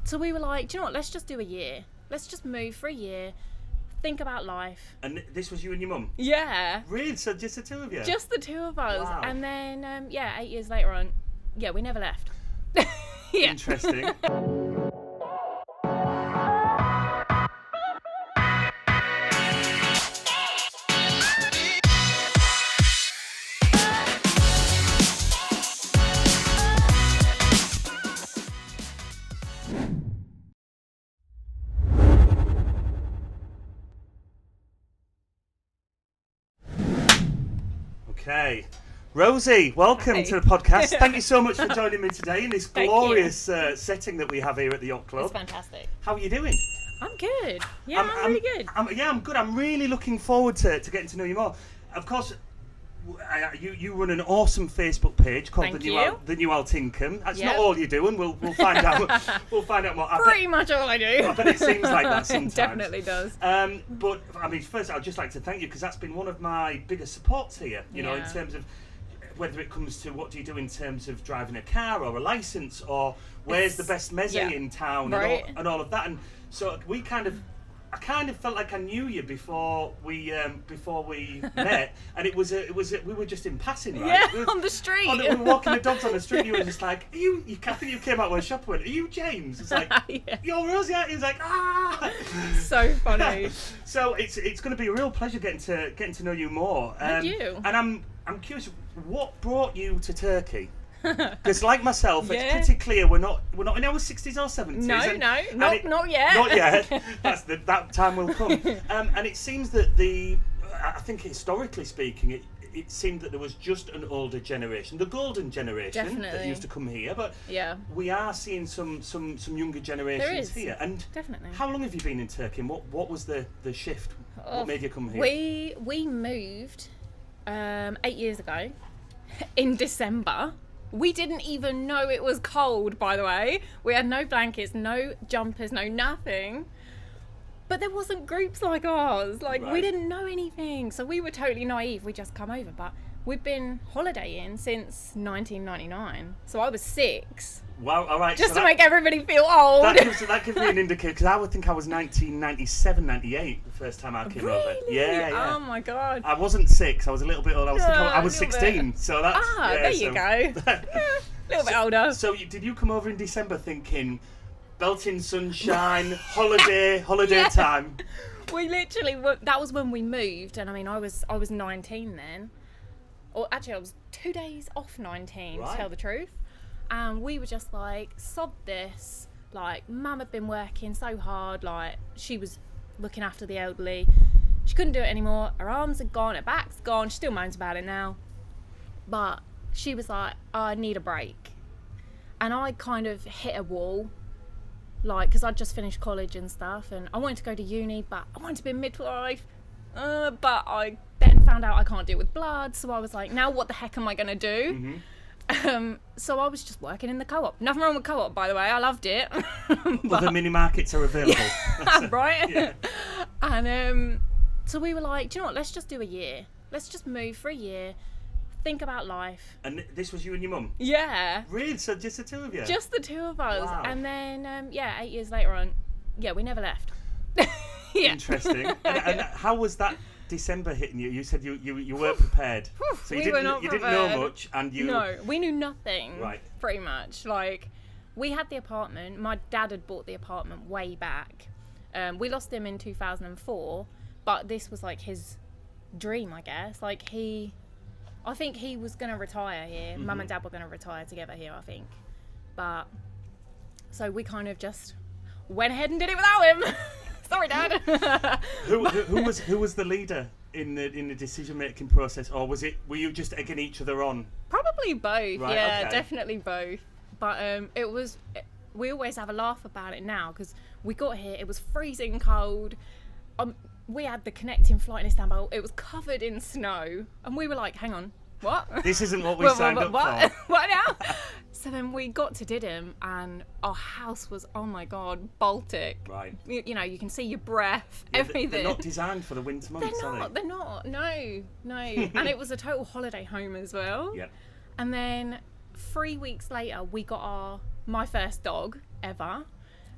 So we were like, do you know what? Let's just do a year. Let's just move for a year. Think about life. And this was you and your mum? Yeah. Really? So just the two of you? Just the two of us. Wow. And then, 8 years later on, we never left. Yeah. Interesting. Okay. Rosie, welcome to the podcast. Thank you so much for joining me today in this glorious setting that we have here at the Yacht Club. It's fantastic. How are you doing? I'm good. Yeah, I'm really good. I'm good. I'm really looking forward to getting to know you more. Of course, you run an awesome Facebook page called the new Altinkum. That's not all you do, and we'll find out. We'll find out more. Pretty much all I do. I bet it seems like that sometimes. It definitely does. But I mean, first, I'd just like to thank you because that's been one of my biggest supports here. You know, in terms of whether it comes to what do you do in terms of driving a car or a license or where's the best mezze in town and all of that. And so I kind of felt like I knew you before we met, and we were just in passing, right? Yeah, on the street. We were walking the dogs on the street, and you were just like, I think you came out with a shop and went, are you James? It's like, you're Rosie. He was like, ah! So funny. So it's going to be a real pleasure getting to know you more. Thank you. And I'm curious, what brought you to Turkey? Because like myself, it's Yeah. pretty clear we're not in our 60s or 70s. Not yet. Not yet. That time will come. And it seems that I think historically speaking, it seemed that there was just an older generation, the golden generation that used to come here. But we are seeing some younger generations here. And definitely. how long have you been in Turkey? And what was the shift? What made you come here? We moved 8 years ago in December. We didn't even know it was cold, by the way. We had no blankets, no jumpers, no nothing. But there wasn't groups like ours. We didn't know anything. So we were totally naive. We just come over. But we've been holidaying since 1999. So I was 6. Wow, all right. Just to make everybody feel old. That gives me an indicator, because I would think I was 1997, 98 the first time I came over. Yeah. Oh my God. I wasn't 6, I was a little bit old. I was 16, bit. So that's... there you go. A little bit older. So did you come over in December thinking, belting sunshine, holiday time? We literally, that was when we moved, and I mean, I was 19 then. Or actually, I was 2 days off 19, to tell the truth. And we were just like, sod this. Like, Mum had been working so hard. Like, she was looking after the elderly. She couldn't do it anymore. Her arms had gone, her back's gone. She still moans about it now. But she was like, I need a break. And I kind of hit a wall. Like, because I'd just finished college and stuff. And I wanted to go to uni, but I wanted to be a midwife. But I then found out I can't do it with blood. So I was like, now what the heck am I going to do? Mm-hmm. So I was just working in the co-op. Nothing wrong with co-op, by the way. I loved it. Other mini markets are available. Right? Yeah. And so we were like, do you know what? Let's just do a year. Let's just move for a year. Think about life. And this was you and your mum? Yeah. Really? So just the two of you? Just the two of us. Wow. And then, 8 years later on, we never left. Interesting. And how was that December hitting you? You said you weren't prepared. So you didn't know much, and No, we knew nothing. Right. Pretty much. Like, we had the apartment. My dad had bought the apartment way back. We lost him in 2004, but this was like his dream, I guess. Like, I think he was going to retire here. Mm-hmm. Mum and Dad were going to retire together here, I think. But so we kind of just went ahead and did it without him. Sorry, Dad. Who was the leader in the decision making process, or were you just egging each other on? Probably both. Right, yeah, okay. definitely both. But we always have a laugh about it now because we got here. It was freezing cold. We had the connecting flight in Istanbul. It was covered in snow, and we were like, "Hang on, what? This isn't what we signed up for." What now? So then we got to Didim, and our house was, oh my God, Baltic. Right. You know, you can see your breath, everything. They're not designed for the winter months, are they? They're not. No. And it was a total holiday home as well. Yep. And then 3 weeks later, we got my first dog ever.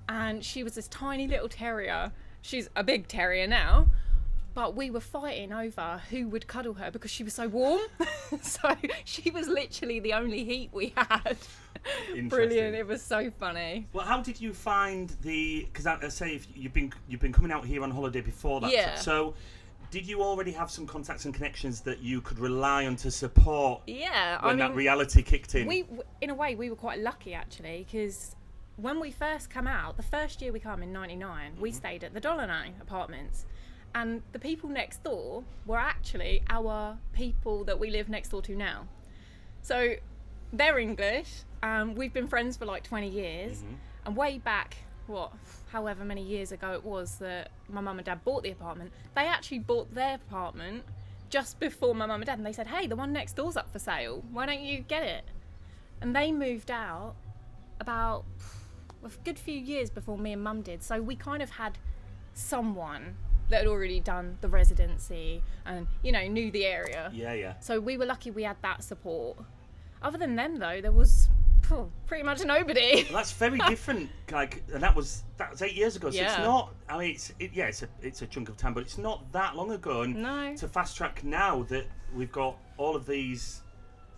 and she was this tiny little terrier. She's a big terrier now, but we were fighting over who would cuddle her because she was so warm. So she was literally the only heat we had. Brilliant. It was so funny. Well, how did you find because I say if you've been coming out here on holiday before that, yeah. So did you already have some contacts and connections that you could rely on to support? Yeah, when that reality kicked in. In a way, we were quite lucky actually, because when we first come out, the first year we come in '99, we stayed at the $9 apartments, and the people next door were actually our people that we live next door to now. So they're English. We've been friends for like 20 years, and way back, however many years ago it was that my mum and dad bought the apartment, they actually bought their apartment just before my mum and dad, and they said, hey, the one next door's up for sale, why don't you get it? And they moved out about a good few years before me and mum did, so we kind of had someone that had already done the residency and knew the area. Yeah. So we were lucky we had that support. Other than them though, there was pretty much nobody. Well, that's very different. And that was 8 years ago. So it's not. I mean, it's a chunk of time, but it's not that long ago. And to fast track now that we've got all of these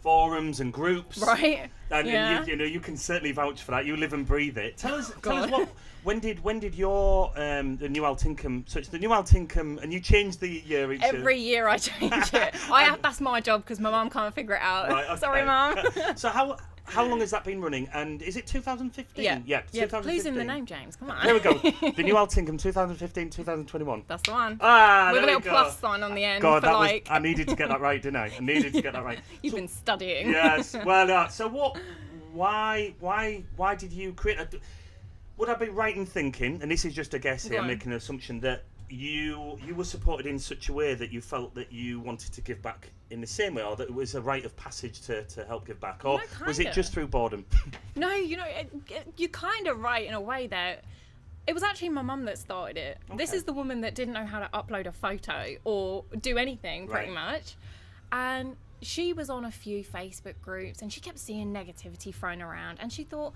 forums and groups, right? And you can certainly vouch for that. You live and breathe it. Tell us what. When did your the new Altinkum? So it's the new Altinkum, and you change the year each every year. I change it. That's my job because my mum can't figure it out. Right, okay. Sorry, mum. So how long has that been running? And is it 2015? Yeah. 2015. Please in the name, James. Come on. There we go. The new Altinkum 2015, 2021. That's the one. With a little plus sign on the end. God, I needed to get that right, didn't I? You've been studying. Yes. Well, so what? Why did you create? Would I be right in thinking, and this is just a guess here, I'm making an assumption that you were supported in such a way that you felt that you wanted to give back in the same way, or that it was a rite of passage to help give back, or was it just through boredom? No, you're kind of right in a way there. It was actually my mum that started it. Okay. This is the woman that didn't know how to upload a photo or do anything pretty much, and she was on a few Facebook groups and she kept seeing negativity thrown around, and she was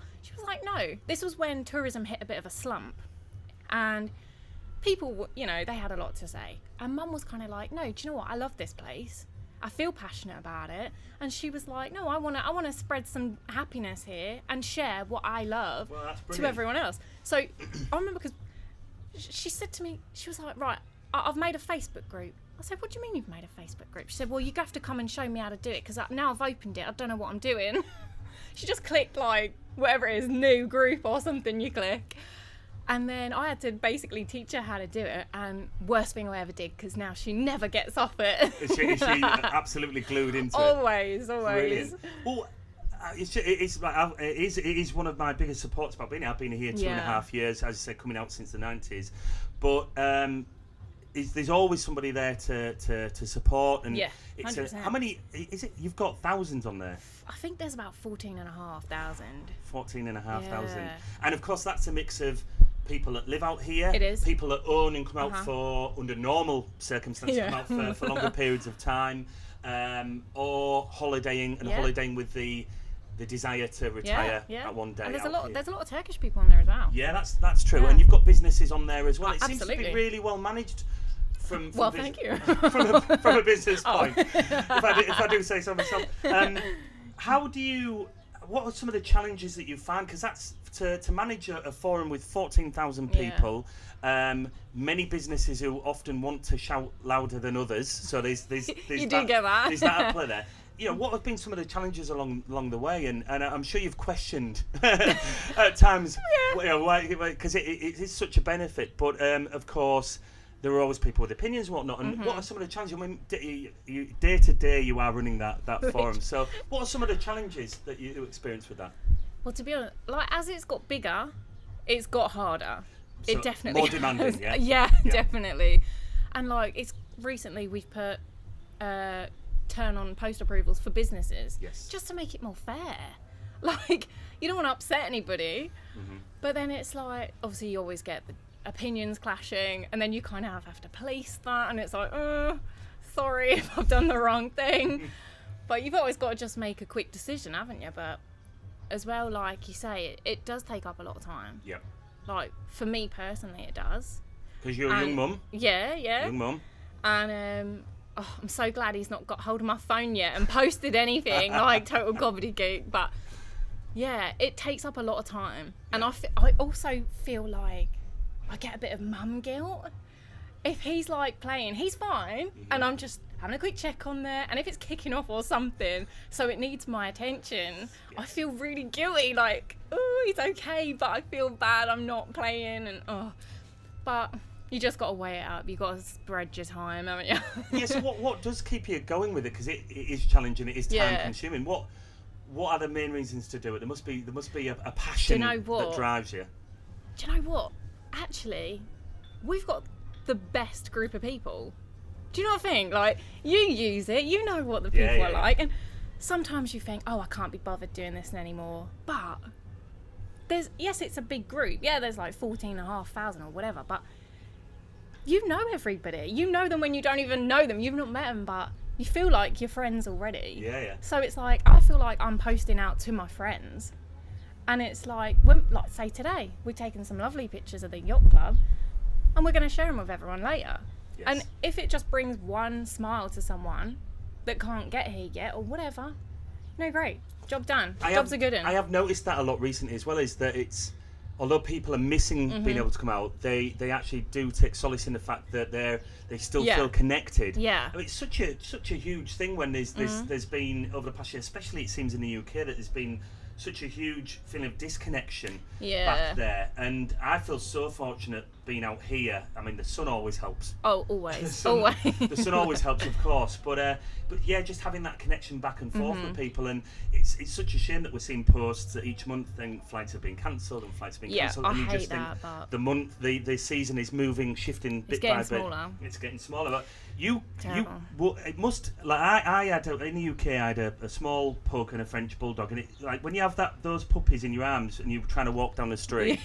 like, no, this was when tourism hit a bit of a slump, and people, they had a lot to say. And mum was kind of like, no, do you know what? I love this place. I feel passionate about it. And she was like, no, I want to spread some happiness here and share what I love to everyone else. So I remember because she said to me, she was like, right, I've made a Facebook group. I said, what do you mean you've made a Facebook group? She said, well, you have to come and show me how to do it because now I've opened it. I don't know what I'm doing. She just clicked like whatever it is, new group or something you click. And then I had to basically teach her how to do it, and worst thing I ever did, because now she never gets off it. Is she absolutely glued into always, it? Always. Well, it is one of my biggest supports about being here. I've been here 2.5 years, as I said, coming out since the 90s. But there's always somebody there to support. And it's how many is it? You've got thousands on there. I think there's about 14,500. 14,500. And of course, that's a mix of people that live out here. It is. People that own and come out for, under normal circumstances, come out for longer periods of time, or holidaying with the desire to retire at one day. And there's a lot of Turkish people on there as well. Yeah, that's true. Yeah. And you've got businesses on there as well. It Absolutely. Seems to be really well managed. Thank you. from a business point, if I do say so myself. What are some of the challenges that you found? Because that's to manage a forum with 14,000 people, many businesses who often want to shout louder than others. So there's you do get that. There's that at play there. What have been some of the challenges along the way? And I'm sure you've questioned at times, because it is such a benefit. But of course, there are always people with opinions and whatnot. And what are some of the challenges? I mean, day to day, you are running that forum. So what are some of the challenges that you experience with that? Well, to be honest, as it's got bigger, it's got harder. So it definitely more demanding, has. Yeah, definitely. And recently we've put turn on post approvals for businesses, just to make it more fair. You don't want to upset anybody, but then it's obviously you always get the opinions clashing, and then you kind of have to police that, and it's sorry if I've done the wrong thing. But you've always got to just make a quick decision, haven't you? But as well, like you say, it does take up a lot of time. Yep. Like, for me personally, it does. Because you're a young mum. Yeah. Young mum. And I'm so glad he's not got hold of my phone yet and posted anything, like total gobbledygook. But yeah, it takes up a lot of time. And I also feel like I get a bit of mum guilt. If he's like playing, he's fine, and I'm just having a quick check on there, and if it's kicking off or something, so it needs my attention, I feel really guilty, like, oh, he's okay, but I feel bad I'm not playing, and but you just got to weigh it up. You got to spread your time, haven't you? Yeah. So what does keep you going with it? Because it is challenging, it is time consuming. What are the main reasons to do it? There must be a passion that drives you. Do you know what? Actually, we've got the best group of people. Do you know what I think? Like, you use it, you know what the people are like, and sometimes you think, oh, I can't be bothered doing this anymore. But it's a big group. Yeah, there's like 14,500 or whatever, but you know everybody. You know them when you don't even know them. You've not met them, but you feel like you're friends already. Yeah. So it's like, I feel like I'm posting out to my friends, and it's like, like say today, we've taken some lovely pictures of the yacht club, and we're going to share them with everyone later. Yes. And if it just brings one smile to someone that can't get here yet or whatever, great. Job done. Job's a good one. I have noticed that a lot recently as well, is that it's, although people are missing being able to come out, they actually do take solace in the fact that they still feel connected. Yeah. I mean, it's such a huge thing when there's been, over the past year, especially it seems in the UK, that there's been such a huge feeling of disconnection back there, and I feel so fortunate being out here. I mean, the sun always helps. Oh, always, the sun always helps, of course, but yeah, just having that connection back and forth with people, and it's such a shame that we're seeing posts that each month think flights have been cancelled and flights have been cancelled, and you just think the season is shifting bit by bit. It's getting smaller. But it must, like I had in the UK, I had a small pug and a French bulldog, and it, like, when you have those puppies in your arms and you're trying to walk down the street,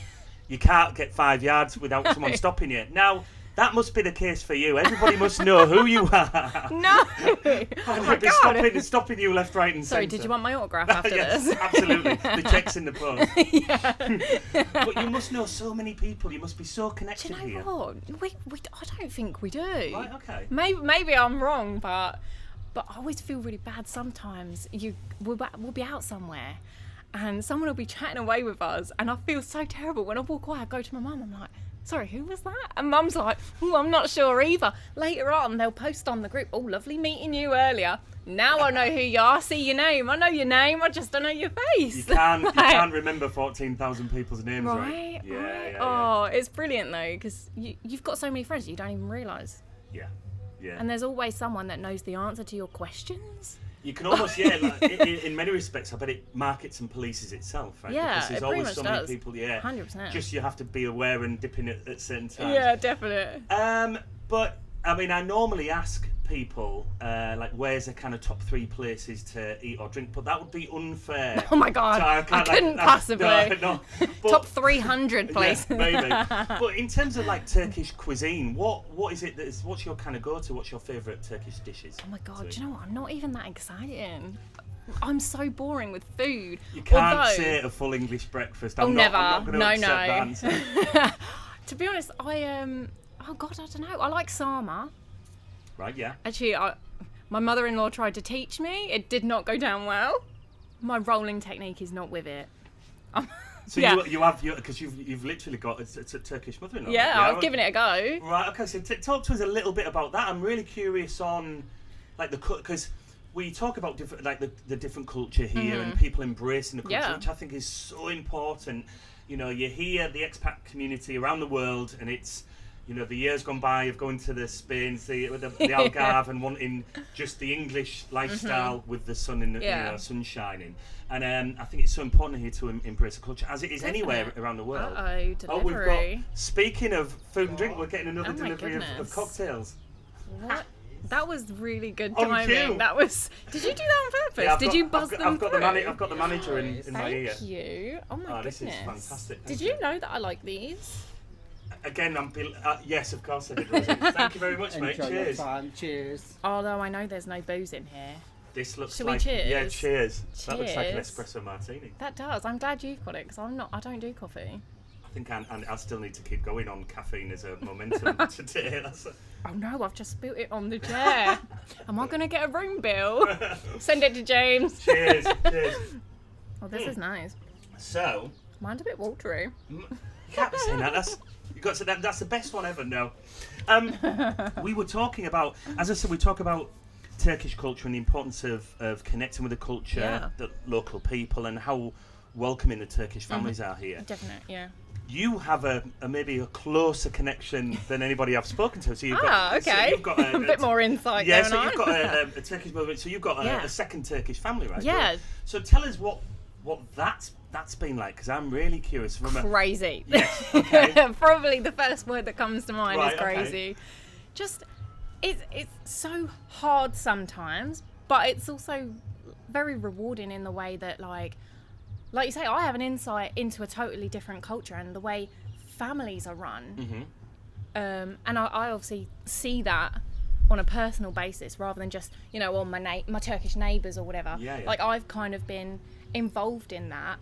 you can't get 5 yards without someone stopping you. Now, that must be the case for you. Everybody must know who you are. No! And they'll be stopping you left, right and centre. Sorry, did you want my autograph after yes, this? Absolutely. The check's in the post. But you must know so many people. You must be so connected here. Do you know what? I don't think we do. Right, okay. Maybe I'm wrong, but I always feel really bad sometimes. We'll be out somewhere, and someone will be chatting away with us, and I feel so terrible. When I walk away, I go to my mum, I'm like, sorry, who was that? And mum's like, I'm not sure either. Later on, they'll post on the group, oh, lovely meeting you earlier. Now I know who you are. See your name. I know your name. I just don't know your face. You can't remember 14,000 people's names, right? Yeah. Oh, it's brilliant, though, because you've got so many friends you don't even realise. Yeah. And there's always someone that knows the answer to your questions. You can almost, in many respects, I bet it markets and polices itself, right? Yeah, because there's always so many people, 100%. Just you have to be aware and dip in at certain times. Yeah, definitely. But, I mean, I normally ask people, like, where's the kind of top 3 places to eat or drink, but that would be unfair. Oh my God, so I couldn't possibly. No, but, top 300 places. Yeah, maybe. But in terms of, like, Turkish cuisine, what is it what's your kind of go-to? What's your favourite Turkish dishes? Oh my God, do you know what? I'm not even that exciting. I'm so boring with food. You can't say a full English breakfast. I'm not going to accept that answer. To be honest, I don't know. I like sarma. Right, yeah. Actually, my mother-in-law tried to teach me. It did not go down well. My rolling technique is not with it. So you have, because you've literally got a Turkish mother-in-law. Yeah, I've given it a go. Right, okay. So talk to us a little bit about that. I'm really curious on, like, because we talk about different, like the different culture here and people embracing the culture, which I think is so important. You know, you hear the expat community around the world, and it's, you know, the years gone by of going to the Spains, the Algarve, and wanting just the English lifestyle with the sun in the sun shining. And I think it's so important here to embrace the culture, as it is anywhere around the world. Delivery. We've got, speaking of food and drink, we're getting another delivery of cocktails. What? That was really good timing. That was. Did you do that on purpose? Yeah, did you buzz them through? I've got the manager in my ear. Thank you. Oh my goodness. This is fantastic. Did you know that I like these? Again, yes, of course I did, Rosie. Thank you very much, mate. Cheers. Cheers. Although I know there's no booze in here. This looks Shall like... we cheers? Yeah, cheers. That looks like an espresso martini. That does. I'm glad you've got it, because I don't do coffee. I think I still need to keep going on caffeine as a momentum today. Oh no, I've just spilt it on the chair. Am I going to get a room bill? Send it to James. Cheers. Oh, this is nice. So, mine's a bit watery. You can't be saying that. That's the best one ever. No. We were talking about, as I said, we talk about Turkish culture and the importance of connecting with the culture, the local people, and how welcoming the Turkish families are here. Definitely, yeah. You have maybe a closer connection than anybody I've spoken to. So you've okay. So you've got a bit more insight. Yeah, going so on. you've got a Turkish movement. So you've got a second Turkish family, right? Yeah. So tell us what that's been like, because I'm really curious. Crazy. Yes. Okay. Probably the first word that comes to mind is crazy. Okay. Just it's so hard sometimes, but it's also very rewarding in the way that like you say, I have an insight into a totally different culture and the way families are run. Mm-hmm. And I obviously see that on a personal basis rather than just, on my Turkish neighbours or whatever. Yeah. Like, I've kind of been involved in that.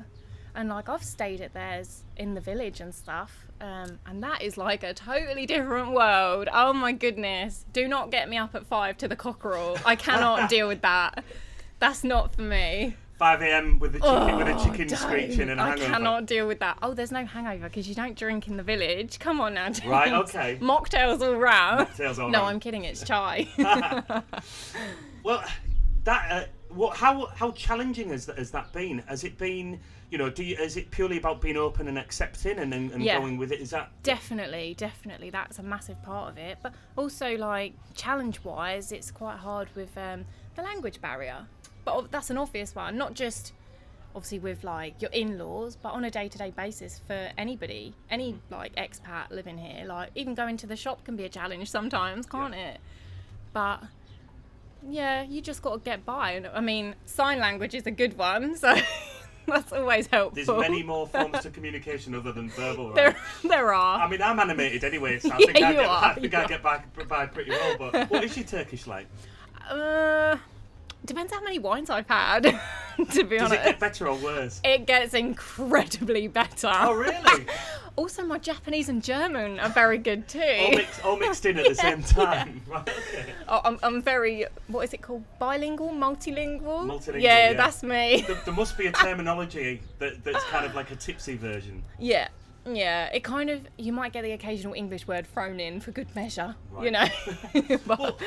And, like, I've stayed at theirs in the village and stuff. And that is, like, a totally different world. Oh, my goodness. Do not get me up at 5 to the cockerel. I cannot deal with that. That's not for me. 5 a.m. with a chicken screeching and a hangover. I cannot deal with that. Oh, there's no hangover because you don't drink in the village. Come on now, James. Right, okay. Mocktails all round. No, I'm kidding. It's chai. Well, that how challenging has that been? Has it been, is it purely about being open and accepting and going with it? Is that definitely that's a massive part of it. But also, like, challenge-wise, it's quite hard with the language barrier. But that's an obvious one, not just obviously with like your in-laws, but on a day-to-day basis for anybody, any like expat living here. Like, even going to the shop can be a challenge sometimes, can't it? But yeah, you just got to get by. And I mean, sign language is a good one, so that's always helpful. There's many more forms to communication other than verbal, right? There are. I mean, I'm animated anyway, so I think I get by pretty well. But what is your Turkish like? Depends how many wines I've had, to be honest. Does it get better or worse? It gets incredibly better. Oh, really? Also, my Japanese and German are very good too. All mixed in at the same time. Yeah. Right, okay. Oh, I'm very, what is it called? Bilingual? Multilingual? Multilingual, yeah. That's me. There must be a terminology that's kind of like a tipsy version. Yeah. It kind of, you might get the occasional English word thrown in for good measure, right. But,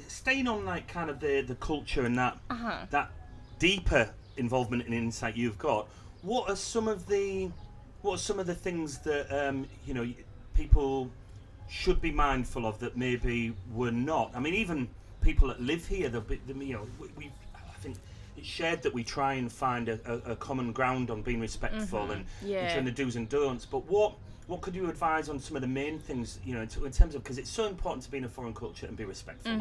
staying on like kind of the culture and that deeper involvement and insight you've got, what are some of the things that people should be mindful of that maybe we're not? I mean, even people that live here, I think it's shared that we try and find a common ground on being respectful and showing the do's and don'ts. But what could you advise on some of the main things, in terms of, because it's so important to be in a foreign culture and be respectful.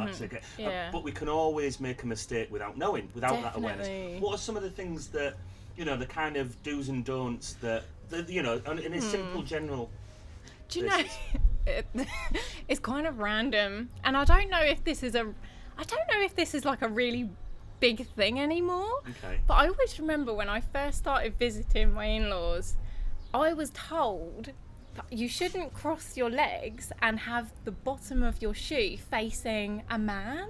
But we can always make a mistake without knowing, without that awareness. What are some of the things that, the kind of do's and don'ts that in a simple general do you basis? It's kind of random, and I don't know if this is like a really big thing anymore. Okay. But I always remember when I first started visiting my in-laws, I was told that you shouldn't cross your legs and have the bottom of your shoe facing a man.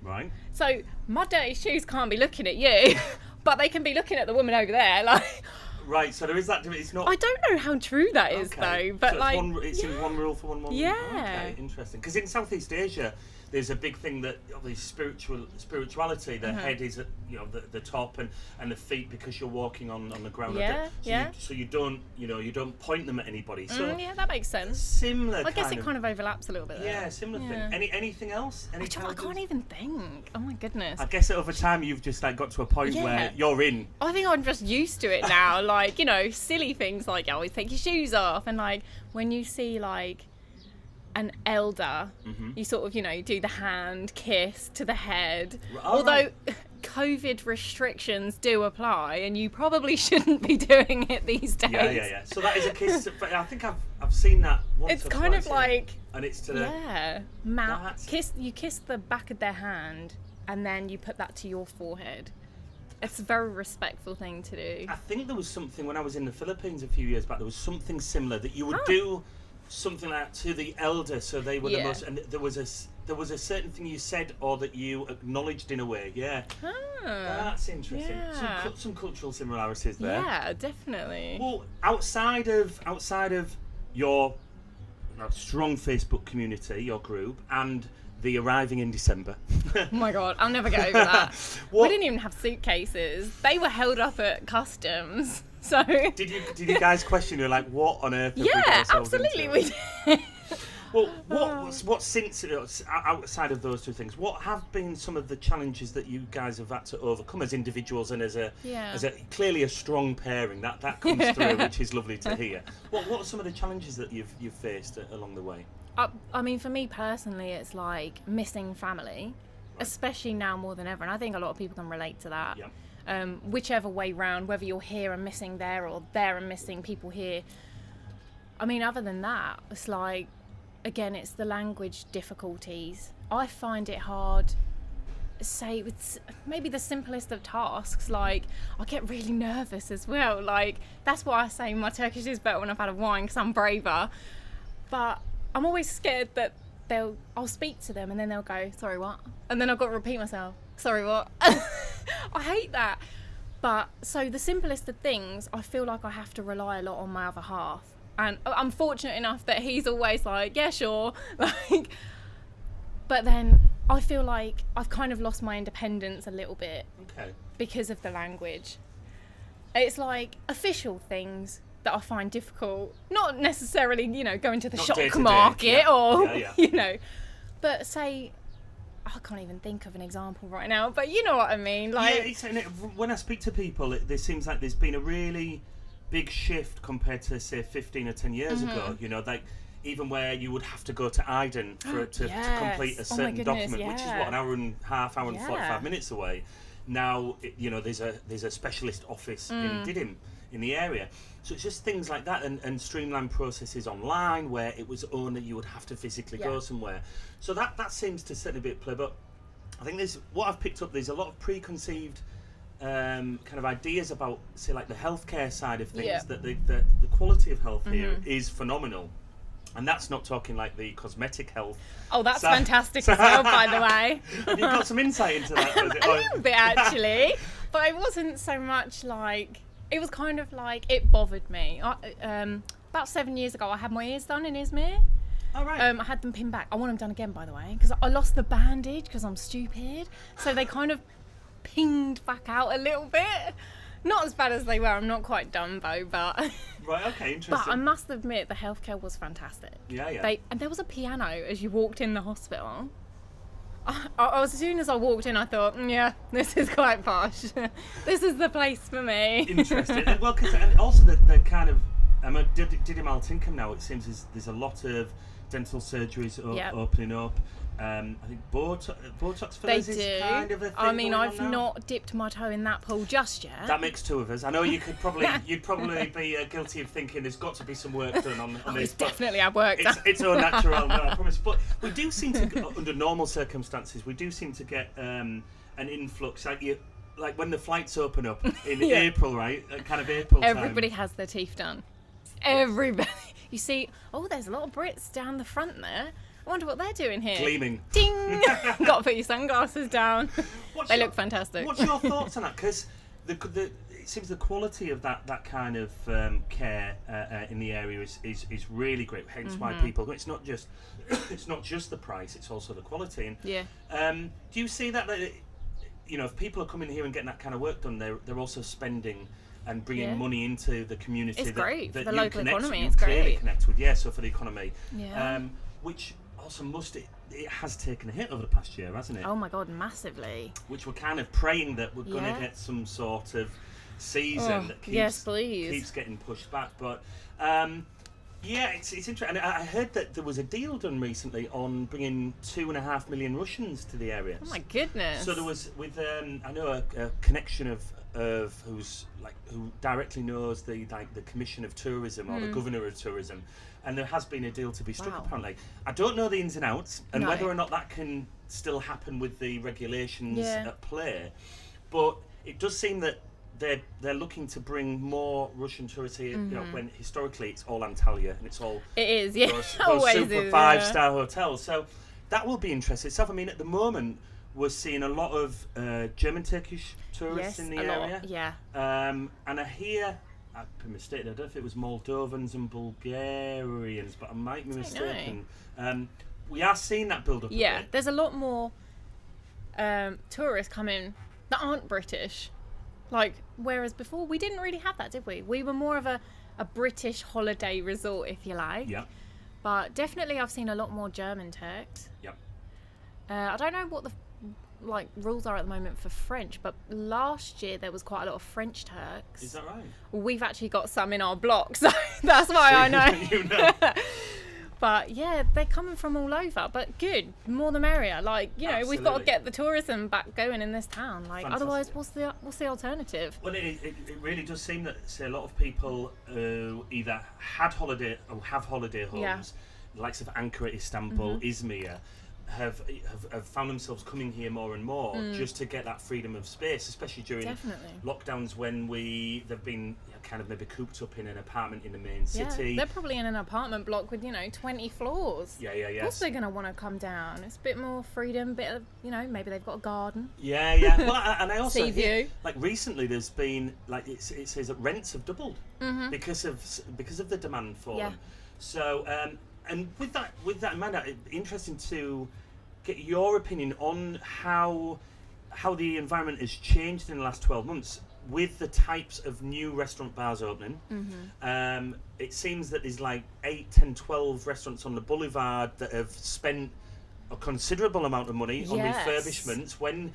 Right. So my dirty shoes can't be looking at you, but they can be looking at the woman over there. Like. Right. So there is that. It's not. I don't know how true that is though. But so it's one rule for one woman. Yeah. Okay. Interesting. Because in Southeast Asia, there's a big thing that obviously spirituality. The head is at the top and the feet, because you're walking on the ground. So you don't point them at anybody. So that makes sense. Similar. I guess it kind of overlaps a little bit. Yeah, similar thing. Anything else? I can't even think. Oh my goodness. I guess that over time you've just like got to a point where you're in. I think I'm just used to it now. Like, silly things like you always take your shoes off, and like when you see like an elder, you sort of, do the hand kiss to the head. Although COVID restrictions do apply, and you probably shouldn't be doing it these days. Yeah. So that is a kiss. But I think I've seen that once. It's kind of like, and it's to the kiss. You kiss the back of their hand, and then you put that to your forehead. It's a very respectful thing to do. I think there was something when I was in the Philippines a few years back. There was something similar that you would do something like that to the elder, so they were the most. And there was a certain thing you said or that you acknowledged in a way. Yeah, that's interesting. Yeah. Some cultural similarities there. Yeah, definitely. Well, outside of your strong Facebook community, your group, and the arriving in December. Oh my God, I'll never get over that. We didn't even have suitcases. They were held up at customs. So did you guys question? You're like, what on earth? Have we got ourselves absolutely, into? we did. Well, what since outside of those two things, what have been some of the challenges that you guys have had to overcome as individuals and as a clearly a strong pairing that comes through, which is lovely to hear. What are some of the challenges that you've faced along the way? I mean, for me personally, it's like missing family, especially now more than ever, and I think a lot of people can relate to that. Yeah. Whichever way round, whether you're here and missing there or there and missing people here. I mean, other than that, it's like, again, it's the language difficulties. I find it hard, say, with maybe the simplest of tasks. Like, I get really nervous as well. Like, that's why I say my Turkish is better when I've had a wine, because I'm braver. But I'm always scared that I'll speak to them and then they'll go, sorry, what? And then I've got to repeat myself, sorry, what? I hate that. But so the simplest of things, I feel like I have to rely a lot on my other half. And I'm fortunate enough that he's always like, yeah, sure. Like, but then I feel like I've kind of lost my independence a little bit because of the language. It's like official things that I find difficult, not necessarily, going to the shop market or, but say, I can't even think of an example right now, but you know what I mean. Like, when I speak to people, it seems like there's been a really big shift compared to, say, 15 or 10 years ago, like even where you would have to go to Iden to complete a certain document, which is what, an hour and 45 minutes away. Now, there's a specialist office in Didim, in the area. So it's just things like that and streamlined processes online where it was only you would have to physically go somewhere. So that seems to certainly be at play. But I think what I've picked up, there's a lot of preconceived kind of ideas about, say, like the healthcare side of things, that the quality of health here is phenomenal. And that's not talking like the cosmetic health. Oh, that's fantastic as well, by the way. Have you got some insight into that? A little bit, actually. But it wasn't so much like... It was kind of like, it bothered me. About 7 years ago, I had my ears done in Izmir. Oh, right. I had them pinned back. I want them done again, by the way, because I lost the bandage because I'm stupid. So they kind of pinged back out a little bit. Not as bad as they were. I'm not quite Dumbo, but... Right, okay, interesting. But I must admit, the healthcare was fantastic. Yeah. And there was a piano as you walked in the hospital. As soon as I walked in, I thought, this is quite posh. This is the place for me. Interesting. Well, and also the kind of... Didim Altinkum now, it seems there's a lot of dental surgeries opening up. I think Botox fillers is kind of a thing. I mean, I've not dipped my toe in that pool just yet. That makes two of us. I know you'd probably be guilty of thinking there's got to be some work done on this. It's definitely have work done. It's all natural, no, I promise. But we do seem to, under normal circumstances, we do seem to get an influx. Like when the flights open up in April, right? Kind of April time. Everybody has their teeth done. Everybody. You see, there's a lot of Brits down the front there. I wonder what they're doing here. Gleaming. Ding! Got to put your sunglasses down. They look fantastic. What's your thoughts on that? Because it seems the quality of that kind of care in the area is really great. Hence why people. It's not just the price. It's also the quality. And do you see that? If people are coming here and getting that kind of work done, they're also spending and bringing money into the community. It's great for the local economy. It's great. Connect with so for the economy. Which also it has taken a hit over the past year, hasn't it? Oh my God, massively. Which we're kind of praying that we're going to get some sort of season that keeps getting pushed back. But it's interesting. And I heard that there was a deal done recently on bringing 2.5 million Russians to the area. Oh my goodness. So there was with I know a connection of who directly knows the Commission of Tourism or the Governor of Tourism. And there has been a deal to be struck, apparently. I don't know the ins and outs and whether or not that can still happen with the regulations at play. But it does seem that they're looking to bring more Russian tourists here. You know, when historically it's all Antalya and it's all it is, yeah, those always super is, 5-star hotels. So that will be interesting itself. I mean, at the moment we're seeing a lot of German Turkish tourists in the area. Yeah. And I hear, I've been mistaken, I don't know if it was Moldovans and Bulgarians, but I might be mistaken. We are seeing that build up. Yeah, there's a lot more tourists coming that aren't British. Like, whereas before we didn't really have that, did we? We were more of a British holiday resort, if you like. Yeah. But definitely I've seen a lot more German Turks. Yep. I don't know what the rules are at the moment for French, but last year there was quite a lot of French Turks. Is that right? We've actually got some in our block, so that's why I know. You know. But yeah, they're coming from all over. But good, more the merrier. Like, you know, Absolutely. we've got to get the tourism back going in this town. Like, Fantastic. otherwise, what's the alternative? Well, it really does seem that, say, a lot of people who either had holiday or have holiday homes, the likes of Ankara, Istanbul, Izmir, have found themselves coming here more and more just to get that freedom of space, especially during lockdowns when they've been kind of maybe cooped up in an apartment in the main city. They're probably in an apartment block with 20 floors. Yeah. Of course they're going to want to come down. It's a bit more freedom, bit of maybe they've got a garden. Yeah. Well, and I also sea view. Like recently, there's been it says that rents have doubled because of the demand for them. So and with that in mind, it'd be interesting to get your opinion on how the environment has changed in the last 12 months with the types of new restaurant bars opening. It seems that there's like 8, 10, 12 restaurants on the boulevard that have spent a considerable amount of money on refurbishments when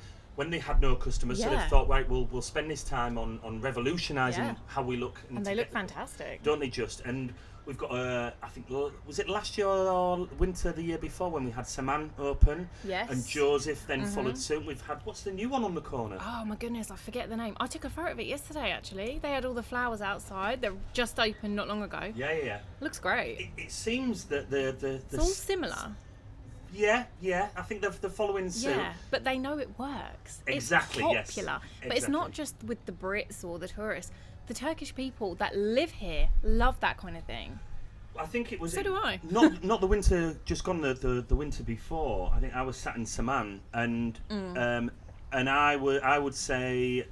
they had no customers. So they've thought, right, we'll spend this time on revolutionising how we look. And they look fantastic. Don't they just? And we've got, I think, was it last year or winter the year before when we had Saman open? Yes. And Joseph then followed suit. We've had, what's the new one on the corner? Oh my goodness, I forget the name. I took a photo of it yesterday, actually. They had all the flowers outside. They're just opened not long ago. Yeah. Looks great. It seems that it's all similar. Yeah. I think they're following suit. Yeah, but they know it works. Exactly, it's popular. yes. But it's not just with the Brits or the tourists. The Turkish people that live here love that kind of thing. I think it was. So do I. Not the winter just gone. The winter before. I think I was sat in Saman, and I would say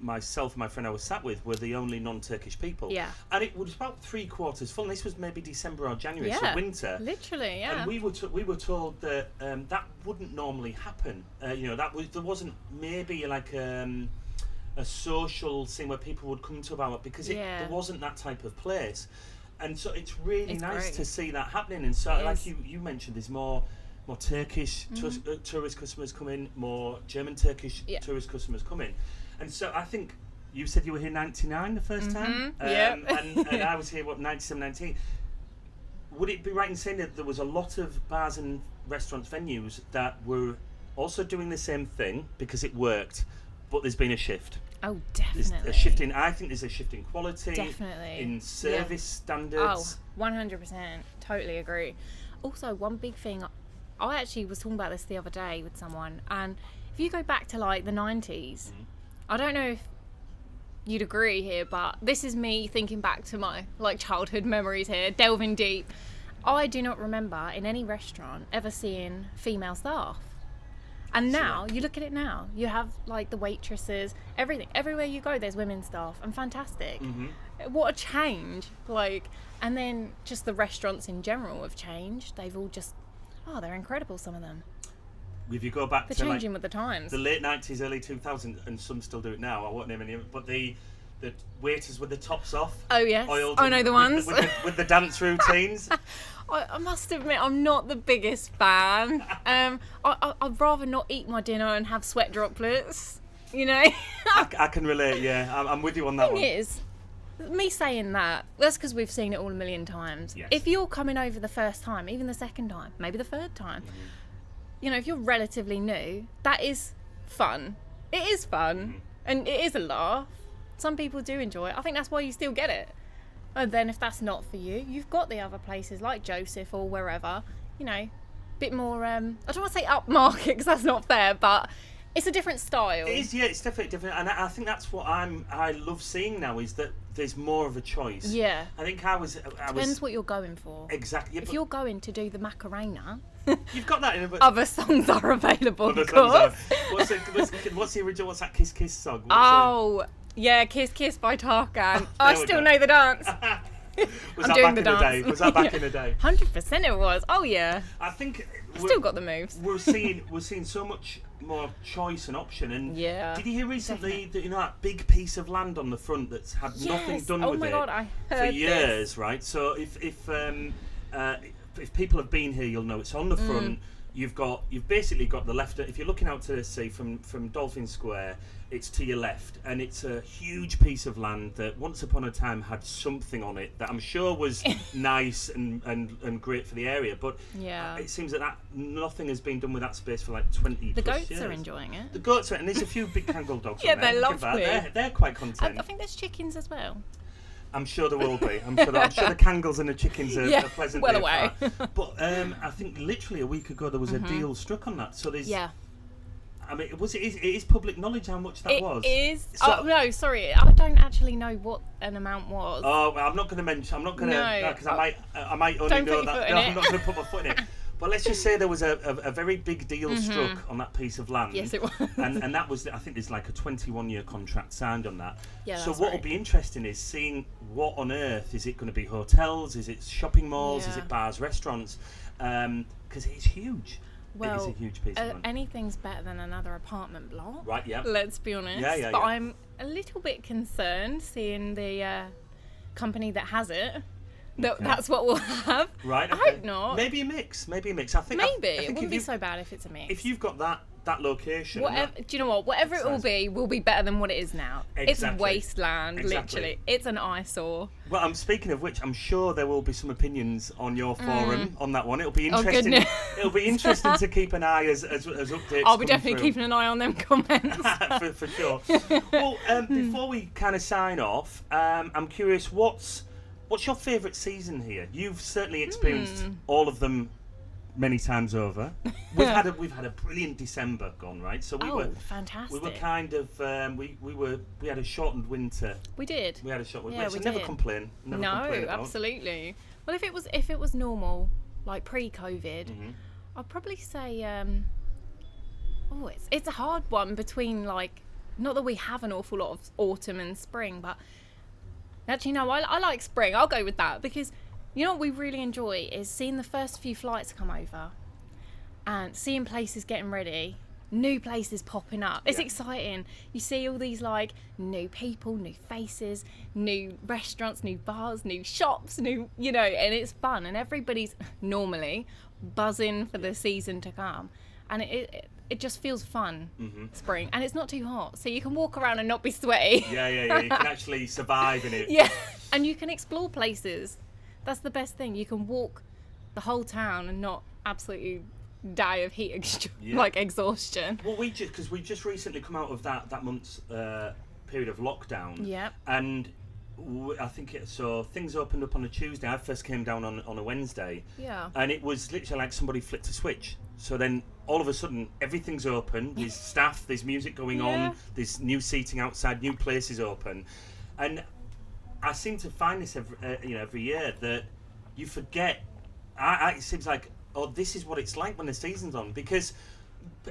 myself and my friend I was sat with were the only non-Turkish people. Yeah. And it was about 3/4 full. And this was maybe December or January, so winter. Literally, yeah. And we were told that that wouldn't normally happen. There wasn't maybe like a social thing where people would come to about because there wasn't that type of place. And so it's really nice to see that happening. And so, like you mentioned, there's more Turkish tourist customers coming, more German Turkish tourist customers coming. And so I think you said you were here 99 the first time? And I was here, 97, 98. Would it be right in saying that there was a lot of bars and restaurants, venues that were also doing the same thing because it worked, but there's been a shift? Oh, definitely. I think there's a shift in quality. Definitely. In service standards. Oh, 100%. Totally agree. Also, one big thing, I actually was talking about this the other day with someone, and if you go back to like the 90s, I don't know if you'd agree here, but this is me thinking back to my childhood memories here, delving deep. I do not remember in any restaurant ever seeing female staff. And now, you look at it now, you have the waitresses, everything. Everywhere you go, there's women staff, and fantastic. What a change. And then just the restaurants in general have changed. They've all just, they're incredible, some of them. If you go back they're to changing with the times. The late 90s, early 2000s, and some still do it now, I won't name any, but the waiters with the tops off. Oh, yes. Oiled I know the ones. With the dance routines. I must admit, I'm not the biggest fan. I'd rather not eat my dinner and have sweat droplets, I can relate, yeah. I'm with you on that one. The thing is, me saying that's because we've seen it all a million times. Yes. If you're coming over the first time, even the second time, maybe the third time, if you're relatively new, that is fun. It is fun. And it is a laugh. Some people do enjoy it. I think that's why you still get it. And then if that's not for you, you've got the other places like Joseph or wherever, bit more, I don't want to say upmarket because that's not fair, but It's a different style. It is, yeah, it's definitely different, and I think that's what I love seeing now, is that there's more of a choice. Yeah. I think Depends what you're going for. Exactly. Yeah, if you're going to do the Macarena, you've got that in a other songs are available, other of course. What's the original? What's that Kiss Kiss song? Yeah, Kiss Kiss by Tarkan. I still know the dance. Was that back in the day? Was that back in the day? 100% it was. Oh yeah. I think still got the moves. We're seeing so much more choice and option. And did you hear recently that that big piece of land on the front that's had nothing done with it I heard for years, this. right? So if people have been here, you'll know it's on the front. You've basically got the left. If you're looking out to the sea from Dolphin Square, it's to your left, and it's a huge piece of land that once upon a time had something on it that I'm sure was nice and great for the area. But it seems that nothing has been done with that space for like 20 The plus goats years. Are enjoying it. The goats are, and there's a few big Kangal dogs. Yeah, on there. they're lovely. They're quite content. I think there's chickens as well. I'm sure there will be. I'm sure the Kangals and the chickens are pleasantly well away. But I think literally a week ago there was a deal struck on that. So there's. Yeah. I mean, it is public knowledge how much that was. It is. So, no, sorry, I don't actually know what an amount was. Oh, well, I'm not going to mention. I'm not going to because I might only know that. No, I'm not going to put my foot in it. But let's just say there was a very big deal struck on that piece of land. Yes, it was. and that was, I think there's like a 21-year contract signed on that. Yeah, so what will be interesting is seeing what on earth, is it going to be hotels, is it shopping malls, is it bars, restaurants? Because it's huge. Well, it is a huge piece of land. Anything's better than another apartment block. Right, yeah. Let's be honest. Yeah. But I'm a little bit concerned seeing the company that has it. That's what we'll have. Right. Okay. I hope not. Maybe a mix. I think it wouldn't be so bad if it's a mix. If you've got that location. Do you know what? Whatever it will be better than what it is now. Exactly. It's wasteland, literally. It's an eyesore. Well, I'm speaking of which, I'm sure there will be some opinions on your forum on that one. It'll be interesting. It'll be interesting to keep an eye as updates. I'll be definitely keeping an eye on them comments for sure. Well, before we kind of sign off, I'm curious, what's your favourite season here? You've certainly experienced all of them many times over. We've had a brilliant December gone, right? So we were fantastic. We were kind of we had a shortened winter. We did. We had a shortened winter. Yeah, so we never did. complain. Never complain about. Absolutely. Well, if it was normal, like pre-COVID, I'd probably say it's a hard one between, like, not that we have an awful lot of autumn and spring, but actually no, I like spring. I'll go with that, because you know what we really enjoy is seeing the first few flights come over and seeing places getting ready, new places popping up. It's exciting. You see all these, like, new people, new faces, new restaurants, new bars, new shops, and it's fun, and everybody's normally buzzing for the season to come, and it just feels fun, spring, and it's not too hot, so you can walk around and not be sweaty. Yeah. You can actually survive in it. Yeah, and you can explore places. That's the best thing. You can walk the whole town and not absolutely die of heat exhaustion. Well, we just recently come out of that month's period of lockdown. Yeah. And I think things opened up on a Tuesday. I first came down on a Wednesday. Yeah. And it was literally like somebody flicked a switch. So then all of a sudden everything's open. There's staff. There's music going on. There's new seating outside. New places open, and I seem to find this every year that you forget. It seems like, this is what it's like when the season's on, because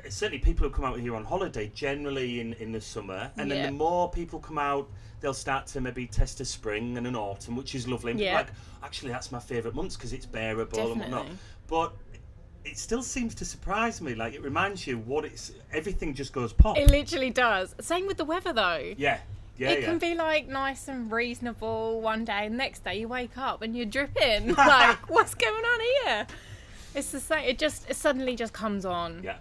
certainly people who come out here on holiday generally in the summer, and then the more people come out, they'll start to maybe test a spring and an autumn, which is lovely. And people are like, actually, that's my favourite months because it's bearable and whatnot. But it still seems to surprise me. Like, it reminds you everything just goes pop. It literally does. Same with the weather, though. Yeah. It can be, like, nice and reasonable one day, and the next day you wake up and you're dripping. Like, what's going on here? It's the same. It suddenly just comes on. Yeah.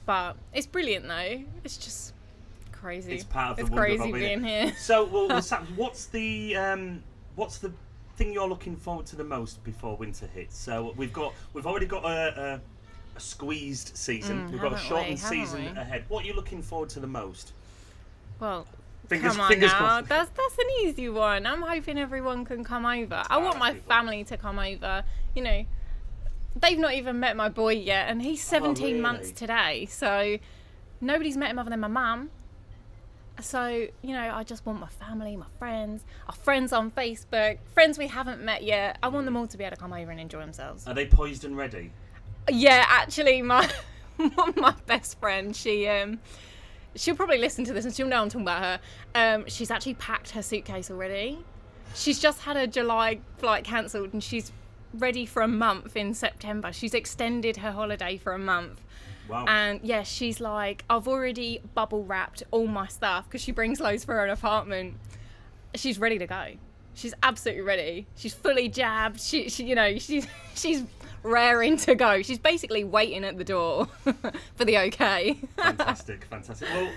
But it's brilliant, though. It's just crazy. It's part of the wonder. It's crazy being here. So, Sam, what's the thing you're looking forward to the most before winter hits? So we've already got a squeezed season. We've got a shortened season ahead. What are you looking forward to the most? Well, fingers now. crossed. That's an easy one. I'm hoping everyone can come over. I want my family to come over. You know, they've not even met my boy yet, and he's 17 months today. So Nobody's met him other than my mum. So, you know, I just want my family, my friends, our friends on Facebook, friends we haven't met yet. I want them all to be able to come over and enjoy themselves. Are they poised and ready? Yeah, actually, my best friend, she'll probably listen to this and she'll know I'm talking about her. She's actually packed her suitcase already. She's just had her July flight cancelled and she's ready for a month in September. She's extended her holiday for a month. Wow. And yeah, she's like, I've already bubble wrapped all my stuff because she brings loads for her apartment. She's ready to go. She's absolutely ready. She's fully jabbed. She's raring to go. She's basically waiting at the door for the okay. Fantastic. Well,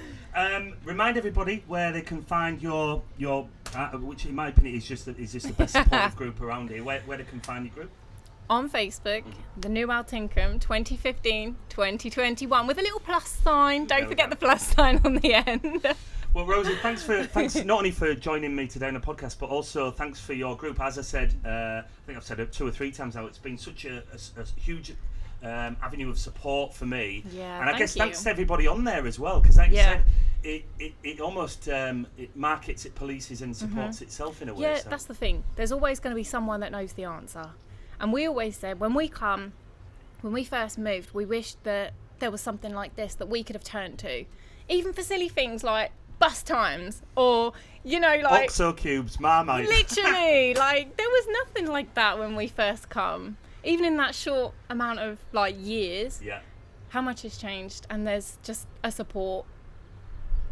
remind everybody where they can find your which in my opinion is just the best supportive group around here. Where they can find your group? On Facebook, the new Altinkum 2015-2021 with a little plus sign. Don't forget the plus sign on the end. Well, Rosie, thanks not only for joining me today on the podcast, but also thanks for your group. As I said, I think I've said it 2 or 3 times now. It's been such a huge avenue of support for me. Yeah, and I guess thanks you. to everybody on there as well, because like you said, it almost it markets, it polices and supports itself in a way. Yeah, so. that's the thing. There's always going to be someone that knows the answer. And we always said, when we first moved, we wished that there was something like this that we could have turned to. Even for silly things like bus times or, you know, like... OXO cubes, Marmite. Literally, like, there was nothing like that when we first come. Even in that short amount of, like, years. Yeah. How much has changed? And there's just a support.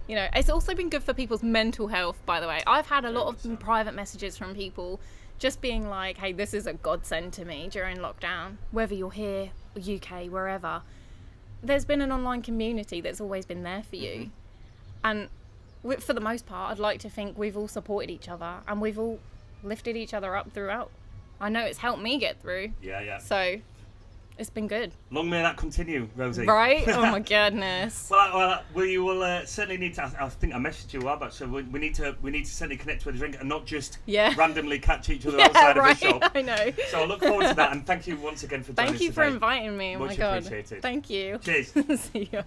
You know, it's also been good for people's mental health, by the way. I've had a lot of private messages from people just being like, hey, this is a godsend to me during lockdown, whether you're here, UK, wherever. There's been an online community that's always been there for you. And for the most part, I'd like to think we've all supported each other and we've all lifted each other up throughout. I know it's helped me get through. Yeah. So it's been good. Long may that continue, Rosie. Right? Oh my goodness. Well, we will certainly need to. I think I messaged you a while back, so we need to certainly connect with a drink and not just randomly catch each other outside of a shop. I know. So I look forward to that, and thank you once again for joining us. Thank you for inviting me. Oh Much my God. appreciated. Thank you. Cheers. See you.